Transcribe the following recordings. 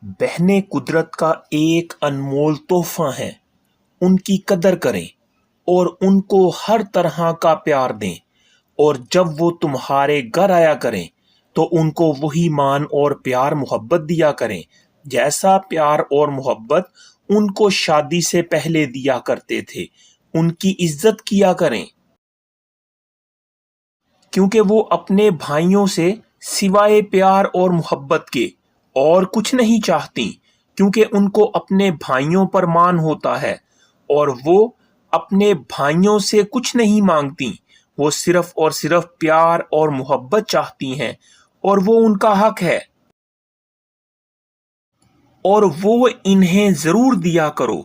बहनें कुदरत का एक अनमोल तोहफा हैं। उनकी कदर करें और उनको हर तरह का प्यार दें, और जब वो तुम्हारे घर आया करें तो उनको वही मान और प्यार मोहब्बत दिया करें जैसा प्यार और मोहब्बत उनको शादी से पहले दिया करते थे। उनकी इज्जत किया करें, क्योंकि वो अपने भाइयों से सिवाय प्यार और मोहब्बत के और कुछ नहीं चाहती, क्योंकि उनको अपने भाइयों पर मान होता है और वो अपने भाइयों से कुछ नहीं मांगती। वो सिर्फ और सिर्फ प्यार और मोहब्बत चाहती हैं और वो उनका हक है, और वो इन्हें जरूर दिया करो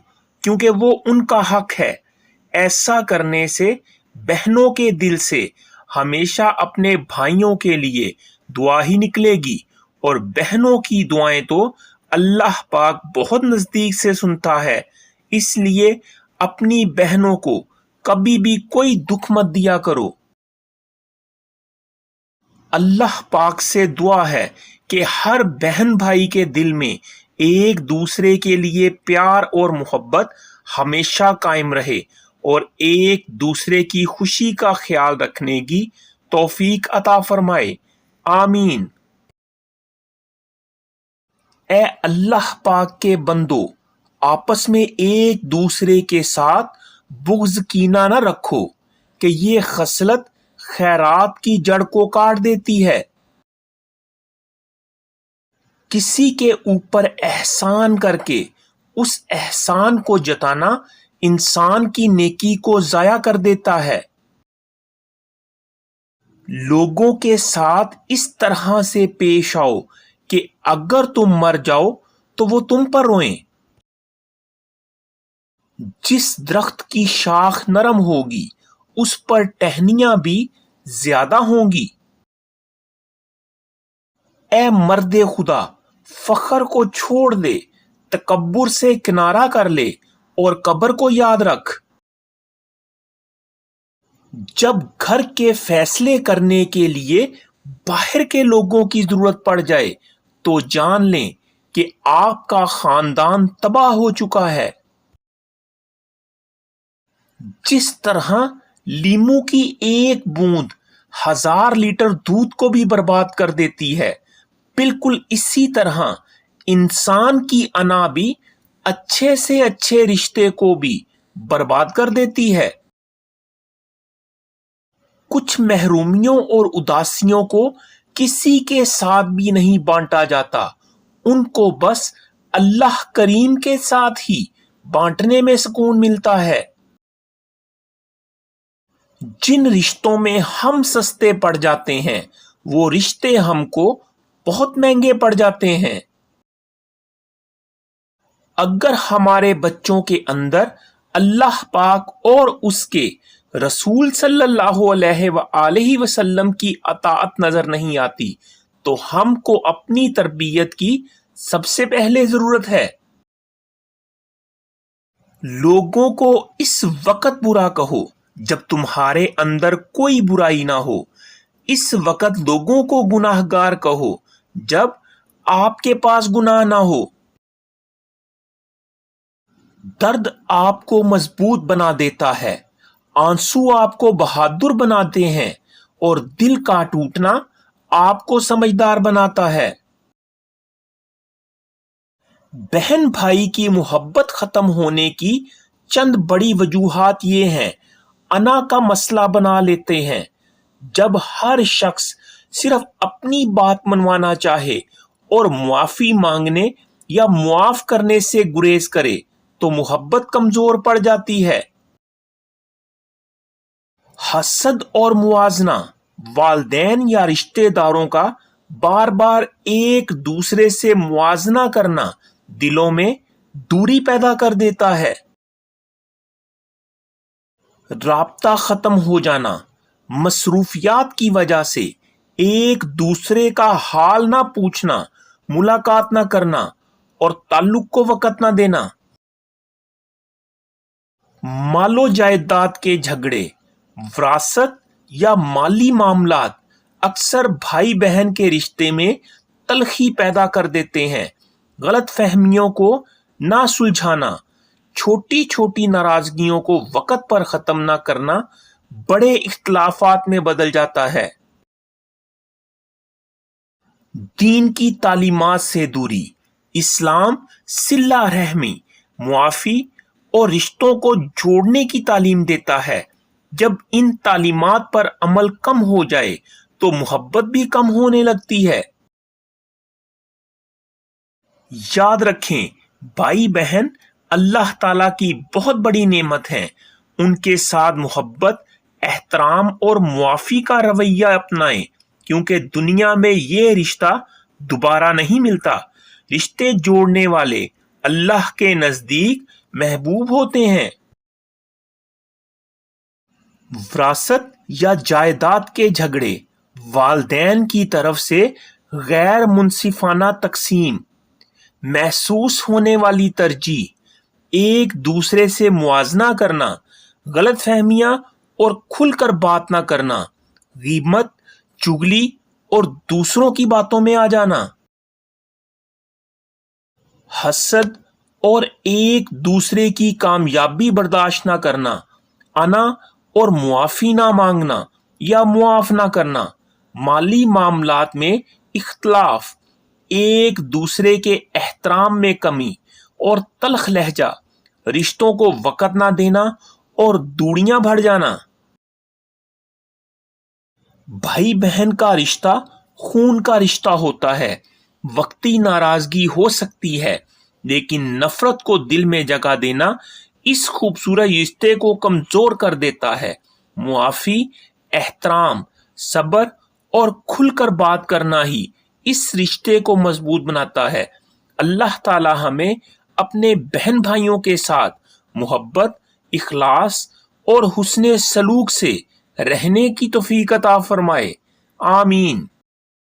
क्योंकि वो उनका हक है। ऐसा करने से बहनों के दिल से हमेशा अपने भाइयों के लिए दुआ ही निकलेगी, और बहनों की दुआएं तो अल्लाह पाक बहुत नजदीक से सुनता है। इसलिए अपनी बहनों को कभी भी कोई दुख मत दिया करो। अल्लाह पाक से दुआ है कि हर बहन भाई के दिल में एक दूसरे के लिए प्यार और मोहब्बत हमेशा कायम रहे और एक दूसरे की खुशी का ख्याल रखने की तौफीक अता फरमाए। आमीन। ए अल्लाह पाक के बंदो, आपस में एक दूसरे के साथ बुग़्ज़ कीना न रखो कि ये खसलत खैरात की जड़ को काट देती है। किसी के ऊपर एहसान करके उस एहसान को जताना इंसान की नेकी को जाया कर देता है। लोगों के साथ इस तरह से पेश आओ कि अगर तुम मर जाओ तो वो तुम पर रोएं। जिस दरख्त की शाख नरम होगी उस पर टहनियां भी ज्यादा होंगी। ए मर्दे खुदा, फखर को छोड़ दे, तकब्बुर से किनारा कर ले और कब्र को याद रख। जब घर के फैसले करने के लिए बाहर के लोगों की जरूरत पड़ जाए तो जान लें कि आपका खानदान तबाह हो चुका है। जिस तरह लीमू की एक बूंद 1000 लीटर दूध को भी बर्बाद कर देती है, बिल्कुल इसी तरह इंसान की अना भी अच्छे से अच्छे रिश्ते को भी बर्बाद कर देती है। कुछ महरूमियों और उदासियों को किसी के साथ भी नहीं बांटा जाता, उनको बस अल्लाह करीम के साथ ही बांटने में सुकून मिलता है। जिन रिश्तों में हम सस्ते पड़ जाते हैं वो रिश्ते हमको बहुत महंगे पड़ जाते हैं। अगर हमारे बच्चों के अंदर अल्लाह पाक और उसके रसूल सल्लल्लाहु अलैहि वसल्लम की अताअत नजर नहीं आती तो हमको अपनी तरबियत की सबसे पहले जरूरत है। लोगों को इस वक्त बुरा कहो जब तुम्हारे अंदर कोई बुराई ना हो। इस वक्त लोगों को गुनाहगार कहो जब आपके पास गुनाह ना हो। दर्द आपको मजबूत बना देता है, आंसू आपको बहादुर बनाते हैं और दिल का टूटना आपको समझदार बनाता है। बहन भाई की मोहब्बत खत्म होने की चंद बड़ी वजूहात ये हैं। अना का मसला बना लेते हैं। जब हर शख्स सिर्फ अपनी बात मनवाना चाहे और मुआफी मांगने या मुआफ करने से गुरेज करे तो मोहब्बत कमजोर पड़ जाती है। हसद और मुआजना, वालदैन या रिश्तेदारों का बार बार एक दूसरे से मुआजना करना दिलों में दूरी पैदा कर देता है। राब्ता खत्म हो जाना, मसरूफियात की वजह से एक दूसरे का हाल ना पूछना, मुलाकात ना करना और ताल्लुक को वक़्त ना देना। मालो जायदाद के झगड़े, विरासत या माली मामलात अक्सर भाई बहन के रिश्ते में तलखी पैदा कर देते हैं। غلط فہمیوں کو نہ سلجھانا، چھوٹی چھوٹی ناراضگیوں کو وقت پر ختم نہ کرنا بڑے اختلافات میں بدل جاتا ہے۔ دین کی تعلیمات سے دوری۔ اسلام صلہ رحمی، معافی اور رشتوں کو جوڑنے کی تعلیم دیتا ہے۔ جب ان تعلیمات پر عمل کم ہو جائے تو محبت بھی کم ہونے لگتی ہے۔ یاد رکھیں، بھائی بہن اللہ تعالیٰ کی بہت بڑی نعمت ہیں۔ ان کے ساتھ محبت، احترام اور معافی کا رویہ اپنائیں، کیونکہ دنیا میں یہ رشتہ دوبارہ نہیں ملتا۔ رشتے جوڑنے والے اللہ کے نزدیک محبوب ہوتے ہیں۔ وراثت یا جائیداد کے جھگڑے، والدین کی طرف سے غیر منصفانہ تقسیم، محسوس ہونے والی ترجیح، ایک دوسرے سے موازنہ کرنا، غلط فہمیاں اور کھل کر بات نہ کرنا، غیبت، چغلی اور دوسروں کی باتوں میں آ جانا، حسد اور ایک دوسرے کی کامیابی برداشت نہ کرنا، انا اور معافی نہ مانگنا یا معاف نہ کرنا، مالی معاملات میں اختلاف، ایک دوسرے کے احترام میں کمی اور تلخ لہجہ، رشتوں کو وقت نہ دینا اور دوریاں بڑھ جانا۔ بھائی بہن کا رشتہ خون کا رشتہ ہوتا ہے۔ وقتی ناراضگی ہو سکتی ہے، لیکن نفرت کو دل میں جگہ دینا اس خوبصورت رشتے کو کمزور کر دیتا ہے۔ معافی، احترام، صبر اور کھل کر بات کرنا ہی اس رشتے کو مضبوط بناتا ہے۔ اللہ تعالی ہمیں اپنے بہن بھائیوں کے ساتھ محبت، اخلاص اور حسن سلوک سے رہنے کی توفیق عطا فرمائے۔ آمین۔